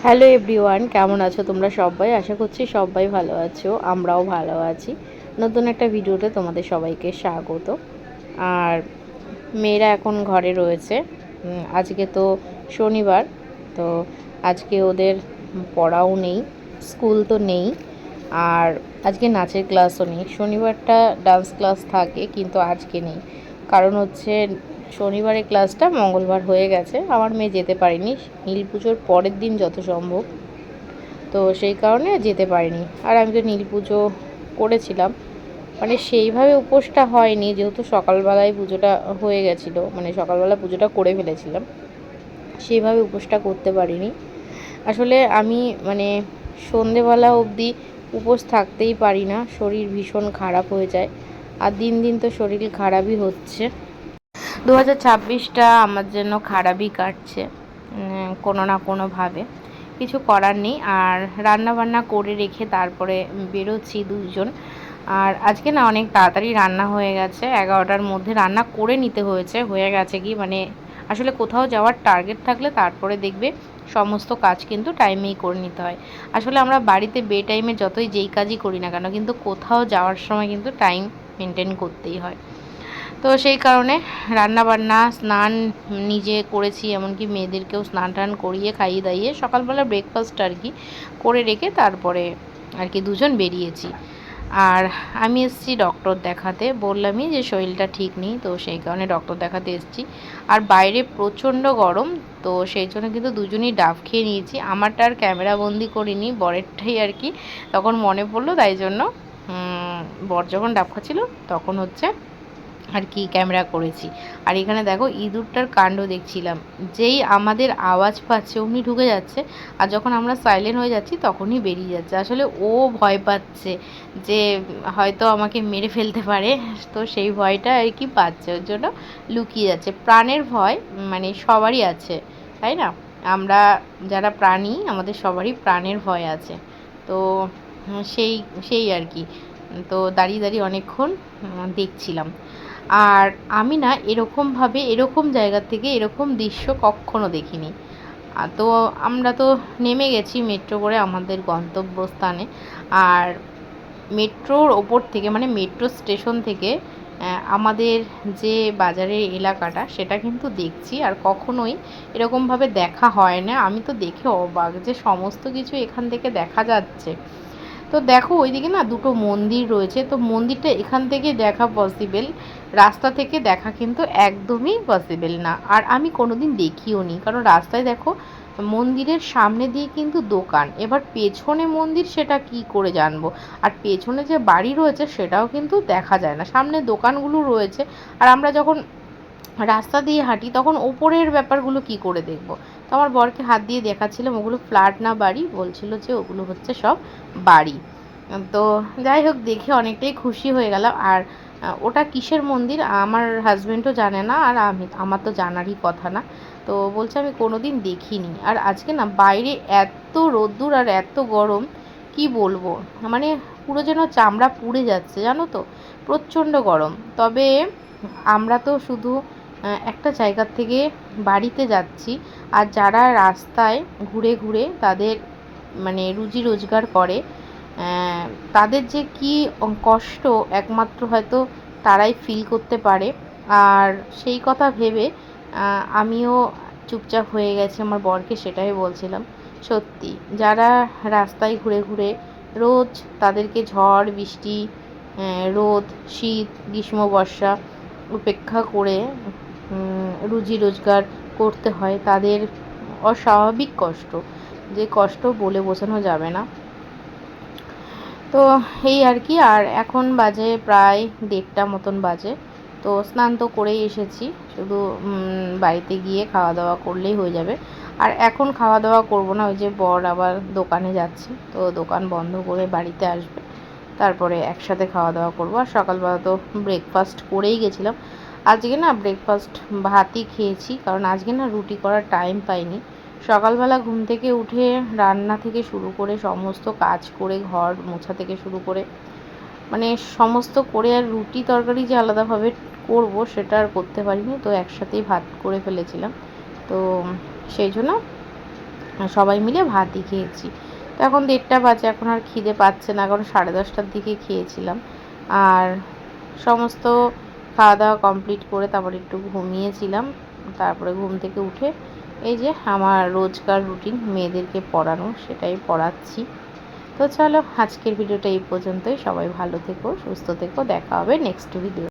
Hello everyone, কেমন আছো তোমরা সবাই? আশা করছি সবাই ভালো আছো, আমরাও ভালো আছি। নতুন একটা ভিডিওতে তোমাদের সবাইকে স্বাগত। আর মেয়েরা এখন ঘরে রয়েছে। আজকে তো শনিবার, তো আজকে ওদের পড়াও নেই, স্কুল তো নেই, আর আজকে নাচের ক্লাসও নেই। শনিবারটা ডান্স ক্লাস থাকে কিন্তু আজকে নেই, কারণ হচ্ছে শনিবারের ক্লাসটা মঙ্গলবার হয়ে গেছে, আমার মেয়ে যেতে পারেনি নীল পুজোর পরের দিন যত সম্ভব, তো সেই কারণে যেতে পারিনি। আর আমি তো নীল পুজো করেছিলাম, মানে সেইভাবে উপোসটা হয়নি, যেহেতু সকালবেলায় পুজোটা হয়ে গেছিলো, মানে সকালবেলা পুজোটা করে ফেলেছিলাম, সেইভাবে উপোসটা করতে পারিনি। আসলে আমি মানে সন্ধেবেলা অবধি উপোস থাকতেই পারি না, শরীর ভীষণ খারাপ হয়ে যায়, আর দিন দিন তো শরীর খারাপই হচ্ছে। 2026টা আমার জন্য খারাপই কাটছে কোনো না কোনোভাবে, কিছু করার নেই। আর রান্না বান্না করে রেখে তারপরে বেরোচ্ছি দুজন। আর আজকে না অনেক তাড়াতাড়ি রান্না হয়ে গেছে, 11টার মধ্যে রান্না করে নিতে হয়েছে, হয়ে গেছে কি মানে আসলে কোথাও যাওয়ার টার্গেট থাকলে তারপরে দেখবে সমস্ত কাজ কিন্তু টাইমেই করে নিতে হয়। আসলে আমরা বাড়িতে বে টাইমে যতই যেই কাজই করি না কেন, কিন্তু কোথাও যাওয়ার সময় কিন্তু টাইম মেনটেন করতেই হয়। তো সেই কারণে রান্না বান্না স্নান নিজে করেছি, এমনকি মেয়েদেরকেও স্নান টান করিয়ে খাইয়ে দাইয়ে সকালবেলা ব্রেকফাস্ট আর কি করে রেখে তারপরে আর কি দুজন বেরিয়েছি। আর আমি এসেছি ডক্টর দেখাতে, বললামই যে শরীরটা ঠিক নেই, তো সেই কারণে ডক্টর দেখাতে এসেছি। আর বাইরে প্রচণ্ড গরম, তো সেই জন্য কিন্তু দুজনেই ডাব খেয়ে নিয়েছি। আমারটা আর ক্যামেরা বন্দি করিনি, বরেরটাই আর কি তখন মনে পড়লো, তাই জন্য বর যখন ডাব খাচ্ছিল তখন হচ্ছে আর কি ক্যামেরা করেছি। আর এখানে দেখো ইঁদুরটার কাণ্ড দেখছিলাম, যেই আমাদের আওয়াজ পাচ্ছে অমনি ঢুকে যাচ্ছে, আর যখন আমরা সাইলেন্ট হয়ে যাচ্ছি তখনই বেরিয়ে যাচ্ছে। আসলে ও ভয় পাচ্ছে যে হয়তো আমাকে মেরে ফেলতে পারে, তো সেই ভয়টা আর কি পাচ্ছে, ওর জন্য লুকিয়ে যাচ্ছে। প্রাণের ভয় মানে সবারই আছে, তাই না? আমরা যারা প্রাণী, আমাদের সবারই প্রাণের ভয় আছে। তো সেই সেই আর কি, তো দাঁড়িয়ে দাঁড়িয়ে অনেকক্ষণ দেখছিলাম। আর আমি না এরকমভাবে এরকম জায়গা থেকে এরকম দৃশ্য কখনো দেখিনি। তো আমরা তো নেমে গেছি মেট্রো করে আমাদের গন্তব্যস্থানে। আর মেট্রোর ওপর থেকে মানে মেট্রো স্টেশন থেকে আমাদের যে বাজারের এলাকাটা সেটা কিন্তু দেখছি, আর কখনোই এরকমভাবে দেখা হয় না। আমি তো দেখে অবাক যে সমস্ত কিছু এখান থেকে দেখা যাচ্ছে। তো দেখো ওইদিকে না দুটো মন্দির রয়েছে, তো মন্দিরটা এখান থেকে দেখা পসিবল, রাস্তা থেকে দেখা কিন্তু একদমই পসিবল না। আর আমি কোনোদিন দেখিও নি, কারণ রাস্তায় দেখো মন্দিরের সামনে দিয়ে কিন্তু দোকান, এবার পেছনে মন্দির সেটা কি করে জানবো। আর পেছনে যে বাড়ি রয়েছে সেটাও কিন্তু দেখা যায় না, সামনে দোকানগুলো রয়েছে। আর আমরা যখন রাস্তা দিয়ে হাঁটি তখন ওপরের ব্যাপারগুলো কি করে দেখব। তো আমার বরকে হাত দিয়ে দেখাচ্ছিলাম ওগুলো ফ্ল্যাট না বাড়ি, বলছিল যে ওগুলো হচ্ছে সব বাড়ি। তো যাই হোক, দেখে অনেকটাই খুশি হয়ে গেলাম। আর ওটা কিসের মন্দির আমার হাজব্যান্ডও জানে না, আর আমার তো জানারই কথা না। তো বলছে আমি কোনো দিন দেখিনি। আর আজকে না বাইরে এত রোদ্দুর আর এত গরম, কি বলবো, মানে পুরো যেন চামড়া পুড়ে যাচ্ছে জানো তো, প্রচণ্ড গরম। তবে আমরা তো শুধু একটা জায়গার থেকে বাড়িতে যাচ্ছি, আর যারা রাস্তায় ঘুরে ঘুরে তাদের মানে রুজি রোজগার করে, তাদের যে কি কষ্ট একমাত্র হয়তো তারাই ফিল করতে পারে। আর সেই কথা ভেবে আমিও চুপচাপ হয়ে গেছি, আমার বরকে সেটাই বলছিলাম। সত্যি যারা রাস্তায় ঘুরে ঘুরে রোজ, তাদেরকে ঝড় বৃষ্টি, রোদ শীত গ্রীষ্ম বর্ষা উপেক্ষা করে রুজি রোজগার করতে হয়, তাদের অস্বাভাবিক কষ্ট, যে কষ্ট বলে বোঝানো যাবে না। তো এই আর কি। আর এখন বাজে প্রায় 1:30 মতন বাজে, তো স্নান তো করেই এসেছি, শুধু বাড়িতে গিয়ে খাওয়া দাওয়া করলেই হয়ে যাবে। আর এখন খাওয়া দাওয়া করবো না, ওই যে বর আবার দোকানে যাচ্ছে, তো দোকান বন্ধ করে বাড়িতে আসবে, তারপরে একসাথে খাওয়া দাওয়া করবো। আর সকালবেলা তো ব্রেকফাস্ট করেই গেছিলাম। আজকে না ব্রেকফাস্ট ভাতই খেয়েছি, কারণ আজকে না রুটি করার টাইম পাইনি। সকালবেলা ঘুম থেকে উঠে রান্না থেকে শুরু করে সমস্ত কাজ করে, ঘর মোছা থেকে শুরু করে মানে সমস্ত করে, আর রুটি তরকারি যে আলাদাভাবে করব সেটা আর করতে পারিনি, তো একসাথেই ভাত করে ফেলেছিলাম। তো সেই জন্য সবাই মিলে ভাতই খেয়েছি। তো এখন 1:30 বাজে, এখন আর খিদে পাচ্ছে না, কারণ 10:30টার দিকে খেয়েছিলাম। আর সমস্ত খাওয়া দাওয়া কমপ্লিট করে তারপর একটু ঘুমিয়েছিলাম। তারপরে ঘুম থেকে উঠে এই যে আমার রোজকার রুটিন মেয়েদেরকে পড়ানো, সেটাই পড়াচ্ছি। তো চলো, আজকের ভিডিওটা এই পর্যন্তই। সবাই ভালো থেকো, সুস্থ থেকো, দেখা হবে নেক্সট ভিডিও।